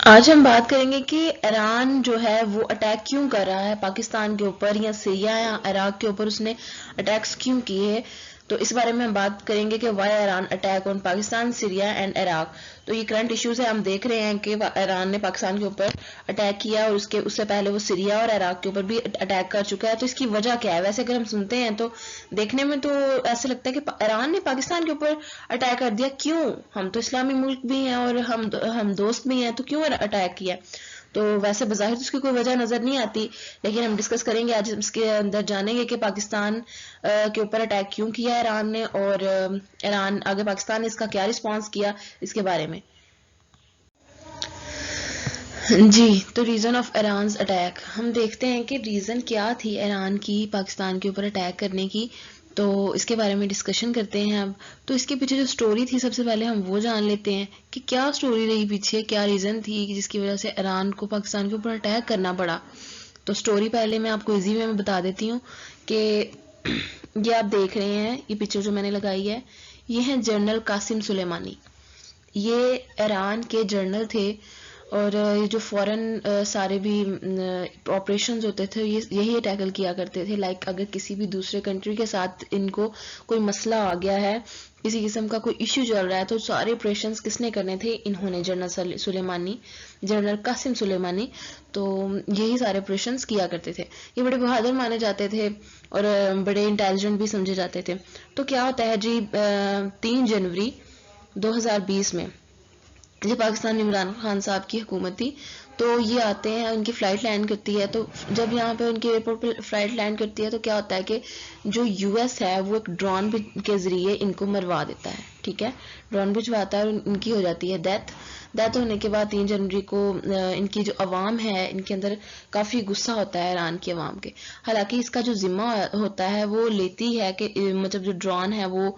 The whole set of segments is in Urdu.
آج ہم بات کریں گے کہ ایران جو ہے وہ اٹیک کیوں کر رہا ہے پاکستان کے اوپر، یا سیریا یا عراق کے اوپر اس نے اٹیکس کیوں کیے. تو اس بارے میں ہم بات کریں گے کہ why Iran attack on Pakistan, Syria and Iraq. تو یہ کرنٹ ایشوز ہے. ہم دیکھ رہے ہیں کہ ایران نے پاکستان کے اوپر اٹیک کیا، اور اس سے پہلے وہ سیریا اور عراق کے اوپر بھی اٹیک کر چکا ہے. تو اس کی وجہ کیا ہے؟ ویسے اگر ہم سنتے ہیں تو دیکھنے میں تو ایسا لگتا ہے کہ ایران نے پاکستان کے اوپر اٹیک کر دیا. کیوں؟ ہم تو اسلامی ملک بھی ہیں اور ہم دوست بھی ہیں، تو کیوں اٹیک کیا؟ تو ویسے بظاہر اس کی کوئی وجہ نظر نہیں آتی، لیکن ہم ڈسکس کریں گے آج، اس کے اندر جانیں گے کہ پاکستان کے اوپر اٹیک کیوں کیا ایران نے، اور ایران آگے پاکستان نے اس کا کیا رسپانس کیا، اس کے بارے میں. جی، تو ریزن آف ایرانز اٹیک ہم دیکھتے ہیں کہ ریزن کیا تھی ایران کی پاکستان کے اوپر اٹیک کرنے کی. تو اس کے بارے میں ڈسکشن کرتے ہیں اب. تو اس کے پیچھے جو سٹوری تھی، سب سے پہلے ہم وہ جان لیتے ہیں کہ کیا سٹوری رہی پیچھے، کیا ریزن تھی جس کی وجہ سے ایران کو پاکستان کے اوپر اٹیک کرنا پڑا. تو سٹوری پہلے میں آپ کو ایزی میں بتا دیتی ہوں کہ یہ آپ دیکھ رہے ہیں، یہ پکچر جو میں نے لگائی ہے، یہ ہے جنرل قاسم سلیمانی. یہ ایران کے جنرل تھے، اور یہ جو فورن سارے بھی آپریشنز ہوتے تھے یہی ٹیکل کیا کرتے تھے. لائک اگر کسی بھی دوسرے کنٹری کے ساتھ ان کو کوئی مسئلہ آ گیا ہے، کسی قسم کا کوئی ایشو چل رہا ہے، تو سارے آپریشنز کس نے کرنے تھے؟ انہوں نے، جنرل سلیمانی، جنرل قاسم سلیمانی. تو یہی سارے آپریشنز کیا کرتے تھے. یہ بڑے بہادر مانے جاتے تھے اور بڑے انٹیلیجنٹ بھی سمجھے جاتے تھے. تو کیا ہوتا ہے جی، 3 جنوری 2020 میں جب پاکستان عمران خان صاحب کی حکومت تھی، تو یہ آتے ہیں، ان کی فلائٹ لینڈ کرتی ہے. تو جب یہاں پہ ان کی ایئرپورٹ پہ فلائٹ لینڈ کرتی ہے، تو کیا ہوتا ہے کہ جو یو ایس ہے وہ ایک ڈرون کے ذریعے ان کو مروا دیتا ہے. ٹھیک ہے، ڈرون بھجواتا ہے اور ان کی ہو جاتی ہے ڈیتھ ہونے کے بعد 3 جنوری کو ان کی جو عوام ہے، ان کے اندر کافی غصہ ہوتا ہے ایران کی عوام کے. حالانکہ اس کا جو ذمہ ہوتا ہے وہ لیتی ہے کہ مطلب جو ڈرون ہے وہ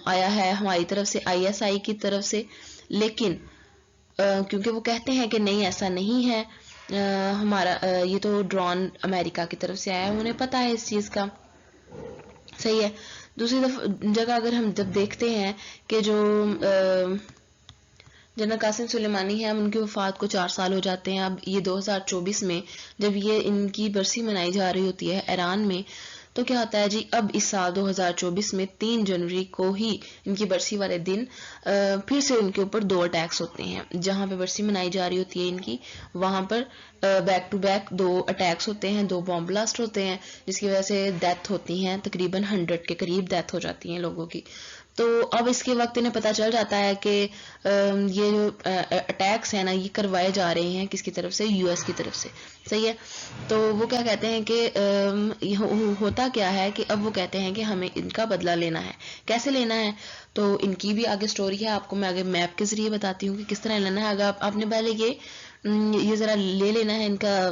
آیا ہے ہماری طرف سے، ISI کی طرف سے. لیکن کیونکہ وہ کہتے ہیں کہ نہیں، ایسا نہیں ہے، ہمارا یہ تو ڈرون امریکہ کی طرف سے آیا ہے، انہیں پتہ ہے اس چیز کا. صحیح ہے. دوسری جگہ اگر ہم جب دیکھتے ہیں کہ جو جنرل قاسم سلیمانی ہے، ان کی وفات کو 4 سال ہو جاتے ہیں. اب یہ 2024 میں جب یہ ان کی برسی منائی جا رہی ہوتی ہے ایران میں، تو کیا ہوتا ہے جی، اب اس سال 2024 میں 3 جنوری کو ہی ان کی برسی والے دن پھر سے ان کے اوپر 2 اٹیکس ہوتے ہیں. جہاں پہ برسی منائی جا رہی ہوتی ہے ان کی، وہاں پر بیک ٹو بیک 2 اٹیکس ہوتے ہیں، 2 بام بلاسٹ ہوتے ہیں، جس کی وجہ سے ڈیتھ ہوتی ہیں، تقریباً 100 کے قریب ڈیتھ ہو جاتی ہیں لوگوں کی. تو اب اس کے وقت انہیں پتہ چل جاتا ہے کہ یہ جو اٹیکس ہیں نا، یہ کروائے جا رہے ہیں کس کی طرف سے؟ US کی طرف سے. صحیح ہے. تو وہ کیا کہتے ہیں کہ ہوتا کیا ہے کہ اب وہ کہتے ہیں کہ ہمیں ان کا بدلہ لینا ہے. کیسے لینا ہے؟ تو ان کی بھی آگے سٹوری ہے، آپ کو میں آگے میپ کے ذریعے بتاتی ہوں کہ کس طرح لینا ہے. اگر آپ نے پہلے یہ ذرا لے لینا ہے، ان کا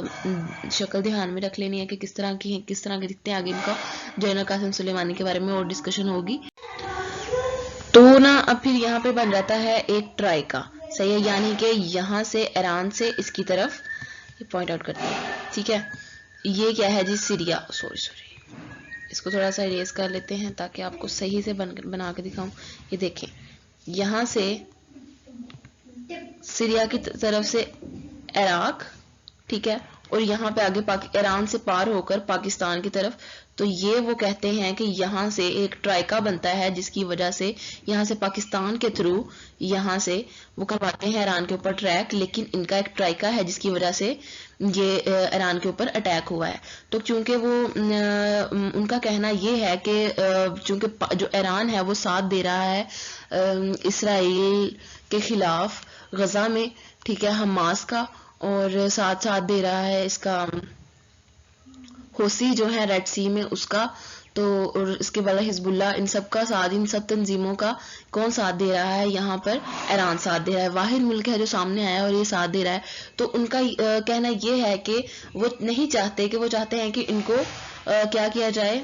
شکل دھیان میں رکھ لینی ہے کہ کس طرح کے دکھتے ہیں. آگے ان کا جنرل قاسم سلیمانی کے بارے میں اور ڈسکشن ہوگی. تو نا اب پھر یہاں پہ بن جاتا ہے ایک ٹرائیکا. صحیح ہے، یعنی کہ یہاں سے ایران سے اس کی طرف پوائنٹ آؤٹ کرتے ہیں. ٹھیک ہے، یہ کیا ہے جی؟ سیریا. سوری اس کو تھوڑا سا اریز کر لیتے ہیں تاکہ آپ کو صحیح سے بنا کے دکھاؤں. یہ دیکھیں، یہاں سے سیریا کی طرف سے عراق، ٹھیک ہے، اور یہاں پہ آگے ایران سے پار ہو کر پاکستان کی طرف. تو یہ وہ کہتے ہیں کہ یہاں سے ایک ٹرائیکا بنتا ہے، جس کی وجہ سے یہاں سے پاکستان کے تھرو یہاں سے وہ کرواتے ہیں ایران کے اوپر ٹریک. لیکن ان کا ایک ٹرائیکا ہے جس کی وجہ سے یہ ایران کے اوپر اٹیک ہوا ہے. تو چونکہ وہ ان کا کہنا یہ ہے کہ چونکہ جو ایران ہے وہ ساتھ دے رہا ہے اسرائیل کے خلاف غزہ میں، ٹھیک ہے، حماس کا، اور ساتھ دے رہا ہے اس کا حوثی جو ہے ریڈ سی میں اس کا. تو اور اس کے بعد حزب اللہ، ان سب کا ساتھ، ان سب تنظیموں کا کون ساتھ دے رہا ہے؟ یہاں پر ایران ساتھ دے رہا ہے. واحد ملک ہے جو سامنے آیا اور یہ ساتھ دے رہا ہے. تو ان کا کہنا یہ ہے کہ وہ نہیں چاہتے، کہ وہ چاہتے ہیں کہ ان کو کیا کیا جائے،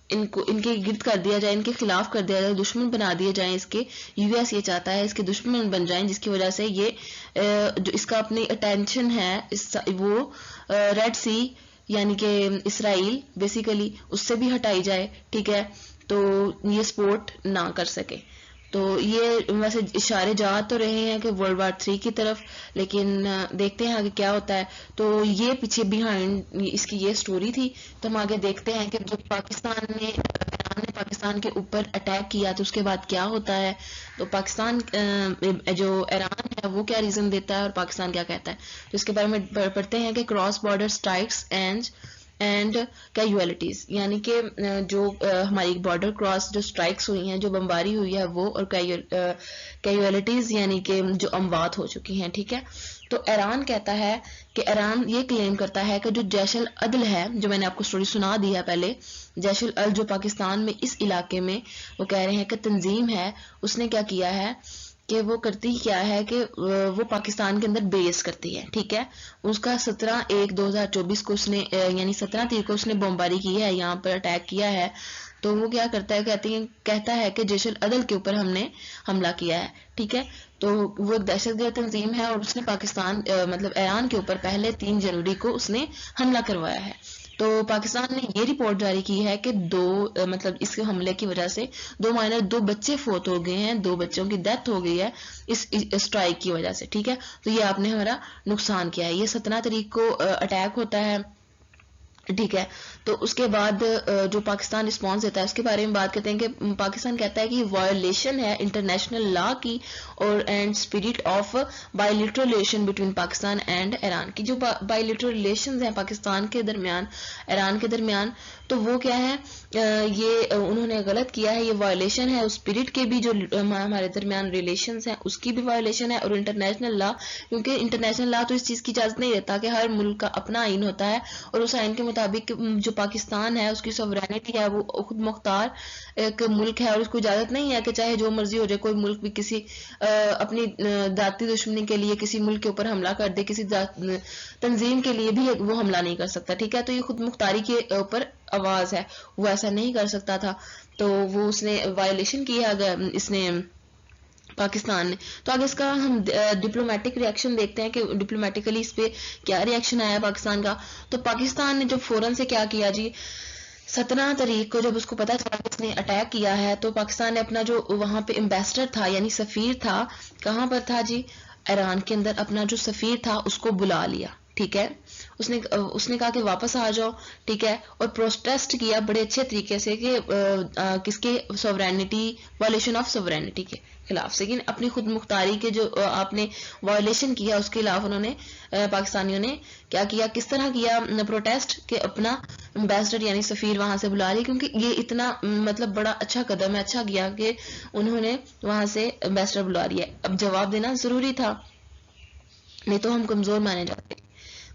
ان کے گرد کر دیا جائے، ان کے خلاف کر دیا جائے، دشمن بنا دیے جائیں اس کے. US یہ چاہتا ہے اس کے دشمن بن جائیں، جس کی وجہ سے یہ جو اس کا اپنی اٹینشن ہے وہ ریڈ سی یعنی کہ اسرائیل بیسیکلی اس سے بھی ہٹائی جائے. ٹھیک ہے، تو یہ سپورٹ نہ کر سکے. تو یہ ویسے اشارے جا تو رہے ہیں کہ World War III کی طرف، لیکن دیکھتے ہیں آگے کیا ہوتا ہے. تو یہ پیچھے بیہائنڈ اس کی یہ سٹوری تھی. تو ہم آگے دیکھتے ہیں کہ جب ایران نے پاکستان کے اوپر اٹیک کیا تو اس کے بعد کیا ہوتا ہے. تو پاکستان جو ایران ہے وہ کیا ریزن دیتا ہے اور پاکستان کیا کہتا ہے. تو اس کے بارے میں پڑھتے ہیں کہ cross border strikes and casualties, یعنی کہ جو ہماری بارڈر کراس جو اسٹرائکس ہوئی ہیں، جو بمباری ہوئی ہے وہ، اور کیجویلٹیز یعنی کہ جو اموات ہو چکی ہیں. ٹھیک ہے. تو ایران کہتا ہے کہ ایران یہ کلیم کرتا ہے کہ جو جیش العدل ہے، جو میں نے آپ کو سٹوری سنا دی ہے پہلے، جیش العدل جو پاکستان میں اس علاقے میں وہ کہہ رہے ہیں کہ تنظیم ہے، اس نے کیا کیا ہے کہ وہ کرتی کیا ہے کہ وہ پاکستان کے اندر بیس کرتی ہے. ٹھیک ہے. اس کا 17/1/2024 کو اس نے یعنی 17 تاریخ کو اس نے بمباری کی ہے، یہاں پر اٹیک کیا ہے. تو وہ کیا کرتا ہے کہتا ہے کہ جیش العدل کے اوپر ہم نے حملہ کیا ہے. ٹھیک ہے. تو وہ ایک دہشت گرد تنظیم ہے اور اس نے پاکستان مطلب ایران کے اوپر پہلے 3 جنوری کو اس نے حملہ کروایا ہے. تو پاکستان نے یہ رپورٹ جاری کی ہے کہ مطلب اس کے حملے کی وجہ سے 2 بچے فوت ہو گئے ہیں، 2 بچوں کی ڈیتھ ہو گئی ہے اس اسٹرائک کی وجہ سے. ٹھیک ہے. تو یہ آپ نے ہمارا نقصان کیا ہے. یہ 17 تاریخ کو اٹیک ہوتا ہے. ٹھیک ہے. تو اس کے بعد جو پاکستان رسپانس دیتا ہے اس کے بارے میں بات کرتے ہیں کہ پاکستان کہتا ہے کہ یہ وائلیشن ہے انٹرنیشنل لا کی اور and spirit of bilateral relation between Pakistan and Iran کی. جو بائیلیٹرل ریلیشنز ہیں پاکستان کے درمیان ایران کے درمیان، تو وہ کیا ہے، یہ انہوں نے غلط کیا ہے، یہ وائلیشن ہے. اسپرٹ کے بھی جو ہمارے درمیان ریلیشنز ہیں اس کی بھی وائلیشن ہے، اور انٹرنیشنل لا، کیونکہ انٹرنیشنل لا تو اس چیز کی اجازت نہیں دیتا کہ ہر ملک کا اپنا آئین ہوتا ہے، اور اس آئین کے مطابق جو پاکستان ہے اس کی سوورینٹی ہے، وہ خود مختار ایک ملک ہے، اور اس کو اجازت نہیں ہے کہ چاہے جو مرضی ہو جائے کوئی ملک بھی کسی اپنی ذاتی دشمنی کے لیے کسی ملک کے اوپر حملہ کر دے، کسی تنظیم کے لیے بھی وہ حملہ نہیں کر سکتا. ٹھیک ہے. تو یہ خود مختاری کے اوپر آواز ہے، وہ ایسا نہیں کر سکتا تھا. تو وہ اس نے وائلیشن کی ہے اس نے پاکستان نے. تو آگے اس کا ہم ڈپلومیٹک ریاکشن دیکھتے ہیں کہ ڈپلومیٹکلی اس پہ کیا ریاکشن آیا پاکستان کا. تو پاکستان نے جو فوراً سے کیا کیا جی، 17 تاریخ کو جب اس کو پتا چلا کہ اس نے اٹیک کیا ہے، تو پاکستان نے اپنا جو وہاں پہ امبیسڈر تھا یعنی سفیر تھا، کہاں پر تھا جی، ایران کے اندر، اپنا جو سفیر تھا اس کو بلا لیا. ٹھیک ہے. اس نے کہا کہ واپس آ جاؤ. ٹھیک ہے. اور پروٹیسٹ کیا بڑے اچھے طریقے سے کہ کس کے سوورینٹی، وائلیشن آف سوورینٹی کے خلاف. لیکن اپنی خود مختاری کے جو آپ نے وائلیشن کیا اس کے خلاف انہوں نے پاکستانیوں نے کیا کیا، کس طرح کیا پروٹیسٹ، کہ اپنا امبیسڈر یعنی سفیر وہاں سے بلا لی. کیونکہ یہ اتنا مطلب بڑا اچھا قدم ہے، اچھا کیا کہ انہوں نے وہاں سے امبیسڈر بلا لیا. اب جواب دینا ضروری تھا، نہیں تو ہم کمزور مانے جاتے.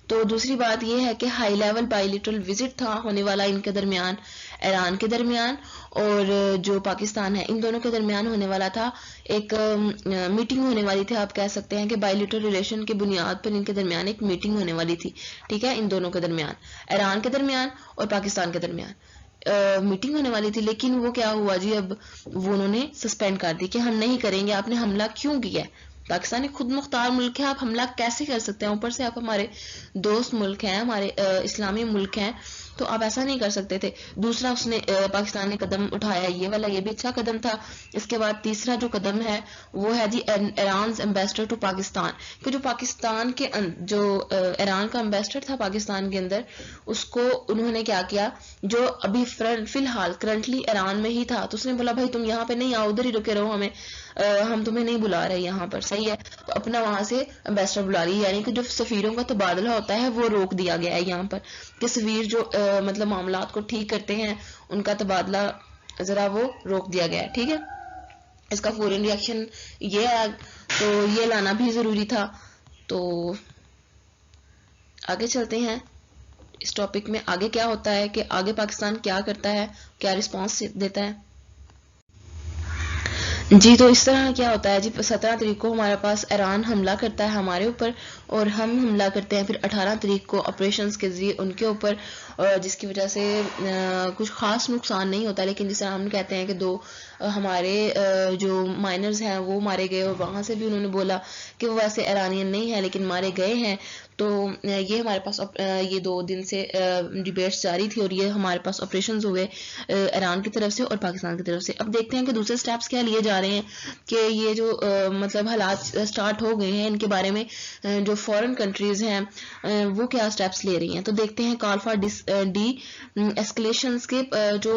تو دوسری بات یہ ہے کہ ہائی لیول بائیلیٹرل وزٹ تھا ہونے والا ان کے درمیان، ایران کے درمیان اور جو پاکستان ہے، ان دونوں کے درمیان ہونے والا تھا. ایک میٹنگ ہونے والی تھی، آپ کہہ سکتے ہیں کہ بائیلیٹرل ریلیشن کی بنیاد پر ان کے درمیان ایک میٹنگ ہونے والی تھی. ٹھیک ہے. ان دونوں کے درمیان، ایران کے درمیان اور پاکستان کے درمیان میٹنگ ہونے والی تھی. لیکن وہ کیا ہوا جی، اب وہ انہوں نے سسپینڈ کر دی کہ ہم نہیں کریں گے. آپ نے حملہ کیوں کیا ہے؟ پاکستان ایک خود مختار ملک ہے، آپ حملہ کیسے کر سکتے ہیں؟ اوپر سے آپ ہمارے دوست ملک ہیں، ہمارے اسلامی ملک ہیں، تو آپ ایسا نہیں کر سکتے تھے. دوسرا اس نے پاکستان نے قدم اٹھایا یہ والا، یہ بھی اچھا قدم تھا. اس کے بعد تیسرا جو قدم ہے وہ ہے جی ایرانز ایمبیسڈر ٹو پاکستان، کہ جو پاکستان کے جو ایران کا ایمبیسڈر تھا پاکستان کے اندر، اس کو انہوں نے کیا کیا، جو ابھی فی الحال کرنٹلی ایران میں ہی تھا، تو اس نے بولا بھائی تم یہاں پہ نہیں آؤ، ادھر ہی رکے رہو، ہم تمہیں نہیں بلا رہے یہاں پر. صحیح ہے. تو اپنا وہاں سے امبیسڈر بلا لی، یعنی کہ جو سفیروں کا تبادلہ ہوتا ہے وہ روک دیا گیا ہے یہاں پر، کہ سفیر جو مطلب معاملات کو ٹھیک کرتے ہیں ان کا تبادلہ ذرا وہ روک دیا گیا ہے. ٹھیک ہے. اس کا فورن ریاکشن یہ ہے، تو یہ لانا بھی ضروری تھا. تو آگے چلتے ہیں اس ٹاپک میں. آگے کیا ہوتا ہے کہ آگے پاکستان کیا کرتا ہے، کیا رسپانس دیتا ہے جی. تو اس طرح کیا ہوتا ہے جی، 17 تاریخ کو ہمارے پاس ایران حملہ کرتا ہے ہمارے اوپر، اور ہم حملہ کرتے ہیں پھر 18 تاریخ کو آپریشنز کے ذریعے ان کے اوپر. جس کی وجہ سے کچھ خاص نقصان نہیں ہوتا، لیکن جس طرح ہم کہتے ہیں کہ 2 ہمارے جو مائنرز ہیں وہ مارے گئے، اور وہاں سے بھی انہوں نے بولا کہ وہ ویسے ایرانین نہیں ہیں لیکن مارے گئے ہیں. تو یہ ہمارے پاس یہ 2 دن سے ڈیبیٹس جاری تھی، اور یہ ہمارے پاس آپریشنز ہوئے ایران کی طرف سے اور پاکستان کی طرف سے. اب دیکھتے ہیں کہ دوسرے سٹیپس کیا لیے جا رہے ہیں، کہ یہ جو مطلب حالات سٹارٹ ہو گئے ہیں ان کے بارے میں جو فورن کنٹریز ہیں وہ کیا سٹیپس لے رہی ہیں. تو دیکھتے ہیں کال فار ڈی ایسکلیشنز کے جو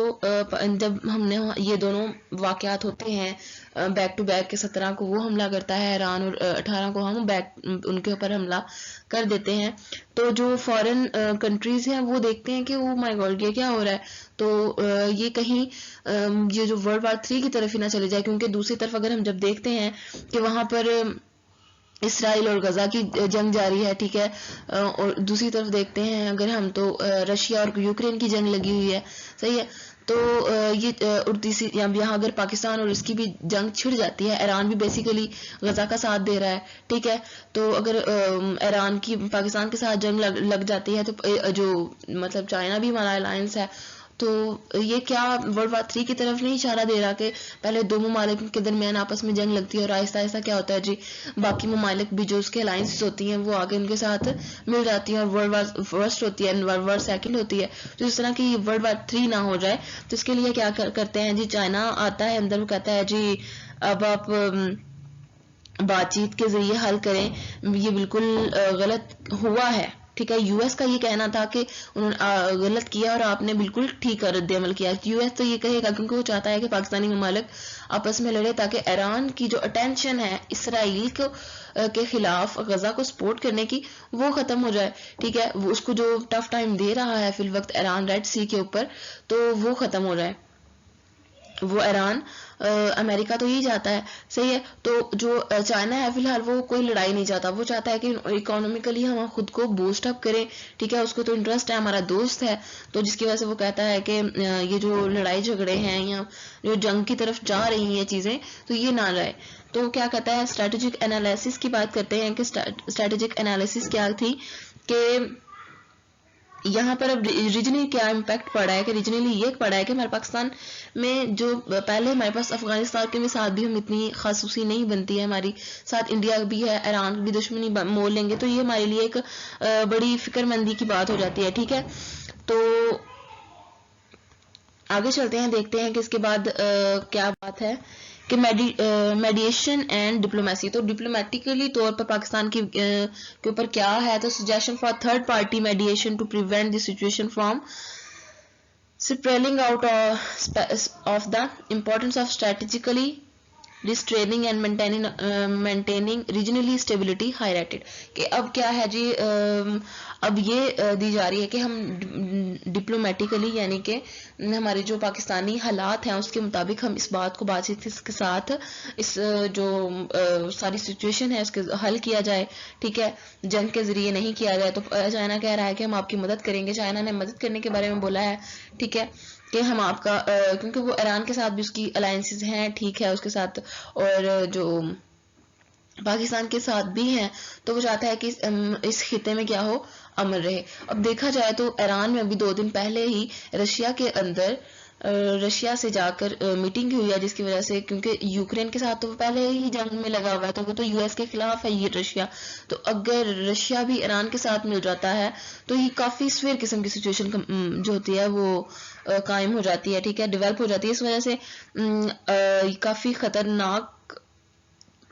جب ہم نے یہ دونوں واقعات ہوتے ہیں بیک ٹو بیک، کے 17 کو وہ حملہ کرتا ہے ایران اور 18 کو ہم ان کے اوپر حملہ کر دیتے ہیں. تو جو فورن کنٹریز ہیں وہ دیکھتے ہیں کہ وہ مائی گاڈ یہ کیا ہو رہا ہے، تو یہ کہیں یہ جو ورلڈ وار 3 کی طرف ہی نہ چلے جائے، کیونکہ دوسری طرف اگر ہم جب دیکھتے ہیں کہ وہاں پر اسرائیل اور غزہ کی جنگ جاری ہے، ٹھیک ہے، اور دوسری طرف دیکھتے ہیں اگر ہم تو رشیا اور یوکرین کی جنگ لگی ہوئی ہے، صحیح ہے. تو یہ یہاں اگر پاکستان اور اس کی بھی جنگ چھڑ جاتی ہے، ایران بھی بیسیکلی غزہ کا ساتھ دے رہا ہے، ٹھیک ہے، تو اگر ایران کی پاکستان کے ساتھ جنگ لگ جاتی ہے تو جو مطلب چائنا بھی ہمارا الائنس ہے، تو یہ کیا ورلڈ وار 3 کی طرف نہیں اشارہ دے رہا کہ پہلے 2 ممالک کے درمیان آپس میں جنگ لگتی ہے اور آہستہ آہستہ کیا ہوتا ہے جی باقی ممالک بھی جو اس کے الائنس ہوتی ہیں وہ آگے ان کے ساتھ مل جاتی ہیں، اور ورلڈ وار فرسٹ ہوتی ہے، ورلڈ وار سیکنڈ ہوتی ہے. تو اس طرح کی ورلڈ وار 3 نہ ہو جائے تو اس کے لیے کیا کرتے ہیں جی، چائنا آتا ہے اندر، وہ کہتا ہے جی اب آپ بات چیت کے ذریعے حل کریں، یہ بالکل غلط ہوا ہے، ٹھیک ہے. یو ایس کا یہ کہنا تھا کہ انہوں نے غلط کیا اور آپ نے بالکل ٹھیک رد عمل کیا. یو ایس تو یہ کہے گا کیونکہ وہ چاہتا ہے کہ پاکستانی ممالک آپس میں لڑے تاکہ ایران کی جو اٹینشن ہے اسرائیل کے خلاف غزہ کو سپورٹ کرنے کی وہ ختم ہو جائے، ٹھیک ہے. اس کو جو ٹف ٹائم دے رہا ہے فی الوقت ایران ریڈ سی کے اوپر، تو وہ ختم ہو جائے. وہ ایران امریکہ تو یہی چاہتا ہے، صحیح ہے. تو جو چائنا ہے فی الحال وہ کوئی لڑائی نہیں چاہتا، وہ چاہتا ہے کہ اکانومیکلی ہم خود کو بوسٹ اپ کریں، ٹھیک ہے. اس کو تو انٹرسٹ ہے، ہمارا دوست ہے، تو جس کی وجہ سے وہ کہتا ہے کہ یہ جو لڑائی جھگڑے ہیں یا جو جنگ کی طرف جا رہی ہیں چیزیں تو یہ نہ جائے. تو کیا کہتا ہے اسٹریٹجک انالیسس کی بات کرتے ہیں کہ اسٹریٹجک انالیسس کیا تھی، کہ یہاں پر اب ریجنلی کیا امپیکٹ پڑا ہے، کہ ریجنلی یہ پڑا ہے کہ ہمارے پاکستان میں جو پہلے ہمارے پاس افغانستان کے ساتھ بھی ہم اتنی خصوصی نہیں بنتی ہے، ہماری ساتھ انڈیا بھی ہے، ایران بھی دشمنی مول لیں گے تو یہ ہمارے لیے ایک بڑی فکر مندی کی بات ہو جاتی ہے، ٹھیک ہے. تو آگے چلتے ہیں، دیکھتے ہیں کہ اس کے بعد کیا بات ہے کہ میڈیشن اینڈ ڈپلومیسی. تو ڈپلومیٹیکلی طور پر پاکستان کے اوپر کیا ہے، تو suggestion for third party mediation to prevent the situation from spelling out of the importance of strategically restraining and maintaining regionally stability highlighted. کہ اب کیا ہے جی، اب یہ دی جا رہی ہے کہ ہم ڈپلومیٹیکلی یعنی کہ ہمارے جو پاکستانی حالات ہیں اس کے مطابق ہم اس بات کو بات چیت کے ساتھ اس جو ساری سچویشن ہے اس کے حل کیا جائے، ٹھیک ہے، جنگ کے ذریعے نہیں کیا جائے. تو چائنا کہہ رہا ہے کہ ہم آپ کی مدد کریں گے، چائنا نے مدد کرنے کے بارے میں بولا ہے، ٹھیک ہے، کہ ہم آپ کا کیونکہ وہ ایران کے ساتھ بھی اس کی الائنسز ہیں، ٹھیک ہے، اس کے ساتھ اور جو پاکستان کے ساتھ بھی ہیں، تو وہ چاہتا ہے کہ اس خطے میں کیا ہو، امن رہے. اب دیکھا جائے تو ایران میں ابھی 2 دن پہلے ہی رشیا کے اندر رشیا سے جا کر میٹنگ ہوئی ہے، جس کی وجہ سے کیونکہ یوکرین کے ساتھ تو وہ پہلے ہی جنگ میں لگا ہوا ہے، تو وہ تو یو ایس کے خلاف ہے یہ رشیا. تو اگر رشیا بھی ایران کے ساتھ مل جاتا ہے تو یہ کافی سویر قسم کی سچویشن جو ہوتی ہے وہ قائم ہو جاتی ہے، ٹھیک ہے، ڈیولپ ہو جاتی ہے. اس وجہ سے کافی خطرناک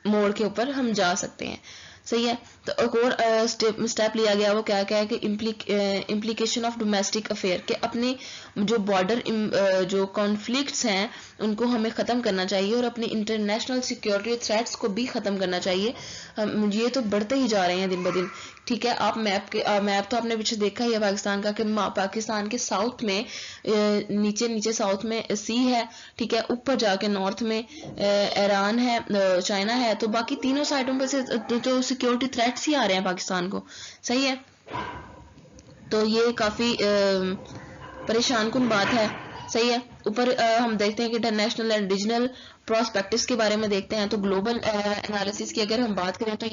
موڑ کے اوپر ہم جا سکتے ہیں، صحیح ہے. تو ایک اور اسٹیپ لیا گیا، وہ کیا ہے کہ امپلیکیشن آف ڈومیسٹک افیئر، کہ اپنے جو بارڈر جو کانفلکٹس ہیں ان کو ہمیں ختم کرنا چاہیے اور اپنی انٹرنیشنل سیکیورٹی تھریٹس کو بھی ختم کرنا چاہیے. یہ تو بڑھتے ہی جا رہے ہیں دن بدن، ٹھیک ہے. آپ میپ تو آپ نے پیچھے دیکھا ہی ہے پاکستان کا، کہ پاکستان کے ساؤتھ میں نیچے ساؤتھ میں سی ہے، ٹھیک ہے، اوپر جا کے نارتھ میں ایران ہے، چائنا ہے، تو باقی تینوں سائڈوں پہ سے جو سیکیورٹی تھریٹس ہی آ رہے ہیں پاکستان کو، صحیح ہے. تو یہ کافی پریشان کن بات ہے، صحیح ہے. اوپر ہم دیکھتے ہیں کہ انٹرنیشنل اینڈ ریجنل پراسپیکٹس کے بارے میں دیکھتے ہیں تو گلوبل انالیسس کی اگر ہم بات کریں تو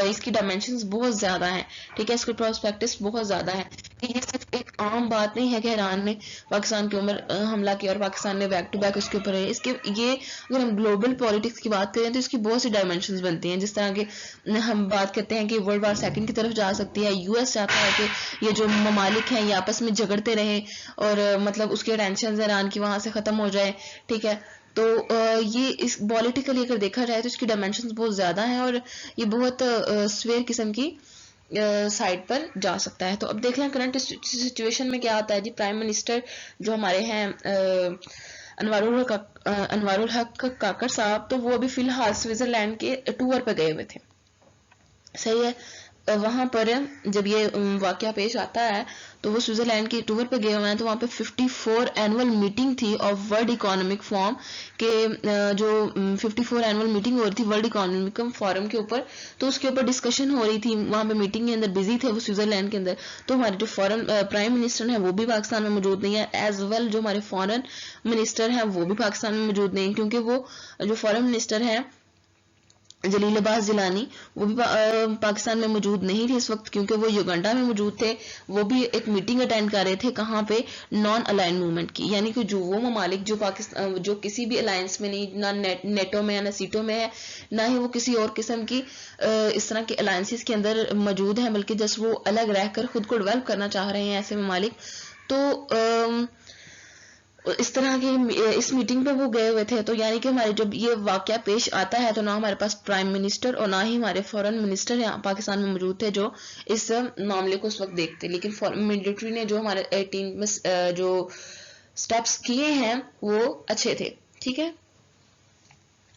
اس کی ڈائمینشنز بہت زیادہ ہیں، ٹھیک ہے، اس کے پراسپیکٹس بہت زیادہ ہیں کہ یہ صرف ایک عام بات نہیں ہے کہ ایران نے پاکستان کے اوپر حملہ کیا اور پاکستان نے بیک ٹو بیک اس کے اوپر ہے، اس کے یہ اگر ہم گلوبل پالیٹکس کی بات کریں تو اس کی بہت سی ڈائمینشنز بنتی ہیں، جس طرح کہ ہم بات کرتے ہیں کہ ورلڈ وار سیکنڈ کی طرف جا سکتی ہے، یو ایس چاہتا ہے کہ یہ جو ممالک ہیں یہ آپس میں جھگڑتے رہیں اور مطلب اس کے ٹینشنز ایران کی وہاں سے ختم ہو جائے، ٹھیک ہے، تو یہ اس پولیٹیکلی اگر دیکھا جائے تو اس کی ڈائمینشنز بہت زیادہ ہیں اور یہ بہت سویر قسم کی سائڈ پر جا سکتا ہے۔ تو اب دیکھ لیں کرنٹ سچویشن میں کیا ہوتا ہے جی۔ پرائم منسٹر جو ہمارے ہیں انوار الحق کاکڑ صاحب، تو وہ ابھی فی الحال سوئٹزرلینڈ کے ٹور پہ گئے ہوئے تھے، صحیح ہے، وہاں پر جب یہ واقعہ پیش آتا ہے تو وہ سوئٹزرلینڈ کے ٹور پہ گئے ہوئے ہیں، تو وہاں پہ 54 اینول میٹنگ تھی آف ورلڈ اکانومک فورم کے جو 54 اینول میٹنگ ہو رہی تھی ورلڈ اکانومک فورم کے اوپر، تو اس کے اوپر ڈسکشن ہو رہی تھی، وہاں پہ میٹنگ کے اندر بزی تھے وہ سوئٹزرلینڈ کے اندر، تو ہمارے جو فورن پرائم منسٹر ہیں وہ بھی پاکستان میں موجود نہیں ہے، ایز ویل جو ہمارے فورن منسٹر ہیں وہ بھی پاکستان میں موجود نہیں، کیونکہ وہ جو فورن منسٹر ہیں جلیل عباس جیلانی وہ بھی پاکستان میں موجود نہیں تھے اس وقت، کیونکہ وہ یوگنڈا میں موجود تھے، وہ بھی ایک میٹنگ اٹینڈ کر رہے تھے، کہاں پہ نان الائن موومنٹ کی، یعنی کہ جو وہ ممالک جو پاکستان جو کسی بھی الائنس میں نہیں، نہ نیٹو میں ہے نہ سیٹو میں ہے، نہ ہی وہ کسی اور قسم کی اس طرح کے الائنسز کے اندر موجود ہیں، بلکہ جس وہ الگ رہ کر خود کو ڈیولپ کرنا چاہ رہے ہیں ایسے ممالک، تو اس طرح کی اس میٹنگ پہ وہ گئے ہوئے تھے، تو یعنی کہ ہمارے جب یہ واقعہ پیش آتا ہے تو نہ ہمارے پاس پرائم منسٹر اور نہ ہی ہمارے فورن منسٹر یہاں پاکستان میں موجود تھے جو اس معاملے کو اس وقت دیکھتے، لیکن ملٹری نے جو ہمارے 18 میں جو سٹیپس کیے ہیں وہ اچھے تھے، ٹھیک ہے،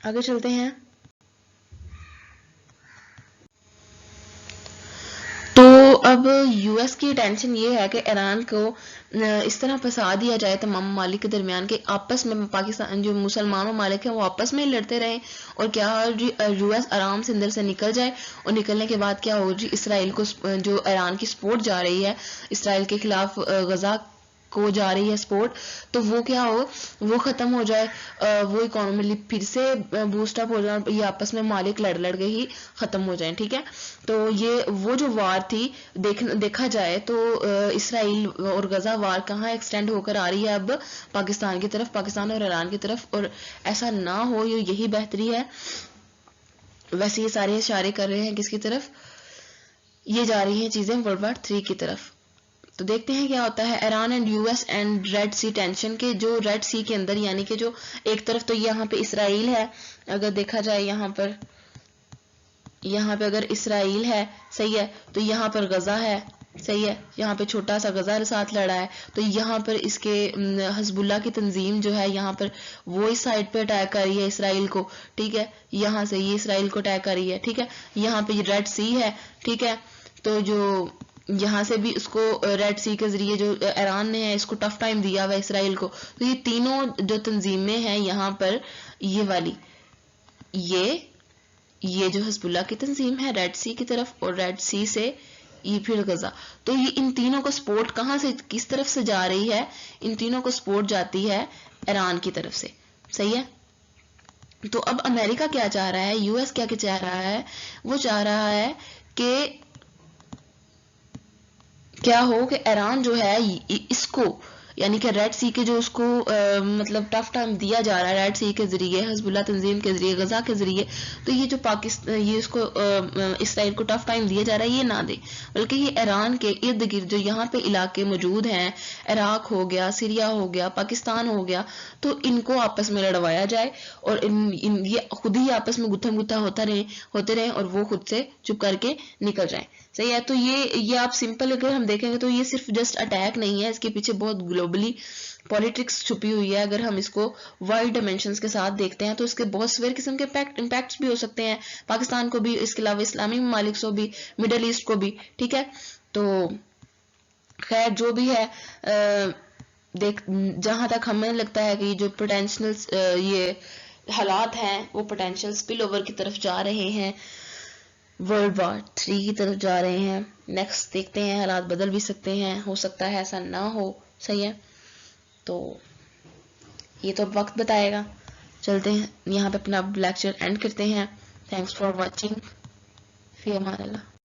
آگے چلتے ہیں۔ تو اب یو ایس کی ٹینشن یہ ہے کہ ایران کو اس طرح پھنسا دیا جائے تمام ممالک کے درمیان کہ آپس میں پاکستان جو مسلمان ممالک ہیں وہ آپس میں ہی لڑتے رہیں، اور کیا یو ایس آرام سے اندر سے نکل جائے، اور نکلنے کے بعد کیا ہو جی اسرائیل کو جو ایران کی سپورٹ جا رہی ہے اسرائیل کے خلاف غزہ کو جا رہی ہے سپورٹ، تو وہ کیا ہو وہ ختم ہو جائے، وہ اکانومی پھر سے بوسٹ اپ ہو جائے، یہ آپس میں مالک لڑ لڑ کے ہی ختم ہو جائیں، ٹھیک ہے۔ تو یہ وہ جو وار تھی دیکھا جائے تو اسرائیل اور غزہ وار کہاں ایکسٹینڈ ہو کر آ رہی ہے اب پاکستان کی طرف، پاکستان اور ایران کی طرف، اور ایسا نہ ہو یہی بہتری ہے۔ ویسے یہ سارے اشارے کر رہے ہیں کس کی طرف، یہ جا رہی ہیں چیزیں ورلڈ وار 3 کی طرف۔ تو دیکھتے ہیں کیا ہوتا ہے۔ Iran and U S and Red Sea tension کے جو ریڈ سی کے اندر، یعنی کہ جو ایک طرف تو یہاں پہ اسرائیل ہے، اگر دیکھا جائے یہاں پہ اگر اسرائیل ہے، صحیح ہے، تو یہاں پر غزہ ہے، صحیح ہے، یہاں پہ چھوٹا سا غزہ ساتھ لڑا ہے، تو یہاں پر اس کے حزب اللہ کی تنظیم جو ہے یہاں پر وہ اس سائڈ پہ اٹیک کر رہی ہے اسرائیل کو، ٹھیک ہے، یہاں سے یہ اسرائیل کو اٹیک کر رہی ہے، ٹھیک ہے، یہاں پہ یہ ریڈ سی ہے، ٹھیک ہے، تو جو یہاں سے بھی اس کو ریڈ سی کے ذریعے جو ایران نے ہے اس کو ٹف ٹائم دیا ہوا اسرائیل کو، تو یہ تینوں جو تنظیمیں ہیں یہاں پر، یہ والی یہ جو حزب اللہ کی تنظیم ہے ریڈ سی کی طرف، اور ریڈ سی سے یہ پھر غزہ، تو یہ ان تینوں کو سپورٹ کہاں سے کس طرف سے جا رہی ہے، ان تینوں کو سپورٹ جاتی ہے ایران کی طرف سے، صحیح ہے۔ تو اب امریکہ کیا چاہ رہا ہے، یو ایس کیا چاہ رہا ہے، وہ چاہ رہا ہے کہ کیا ہو کہ ایران جو ہے اس کو، یعنی کہ ریڈ سی کے جو اس کو مطلب ٹف ٹائم دیا جا رہا ہے ریڈ سی کے ذریعے، حزب اللہ تنظیم کے ذریعے، غزہ کے ذریعے، تو یہ جو پاکستان یہ اس کو اسرائیل کو ٹف ٹائم دیا جا رہا ہے یہ نہ دے، بلکہ یہ ایران کے ارد گرد جو یہاں پہ علاقے موجود ہیں، عراق ہو گیا، سیریا ہو گیا، پاکستان ہو گیا، تو ان کو آپس میں لڑوایا جائے، اور یہ خود ہی آپس میں گتھم گتھا ہوتے رہیں اور وہ خود سے چپ کر کے نکل جائیں، صحیح ہے۔ تو یہ آپ سمپل اگر ہم دیکھیں گے تو یہ صرف جسٹ اٹیک نہیں ہے، اس کے پیچھے بہت گلوبلی پولیٹکس چھپی ہوئی ہے۔ اگر ہم اس کو وائڈ ڈائمینشنز کے ساتھ دیکھتے ہیں تو اس کے بہت سویر قسم کے امپیکٹس بھی ہو سکتے ہیں، پاکستان کو بھی، اس کے علاوہ اسلامی ممالک کو بھی، مڈل ایسٹ کو بھی، ٹھیک ہے۔ تو خیر جو بھی ہے، جہاں تک ہمیں لگتا ہے کہ جو پوٹینشیل یہ حالات ہیں وہ پوٹینشیل سپل اوور کی طرف جا رہے ہیں، ورلڈ وار 3 کی طرف جا رہے ہیں۔ نیکسٹ دیکھتے ہیں، حالات بدل بھی سکتے ہیں، ہو سکتا ہے ایسا نہ ہو، صحیح ہے، تو یہ تو وقت بتائے گا۔ چلتے ہیں یہاں پہ اپنا لیکچر اینڈ کرتے ہیں. Thanks for watching. فی امان اللہ.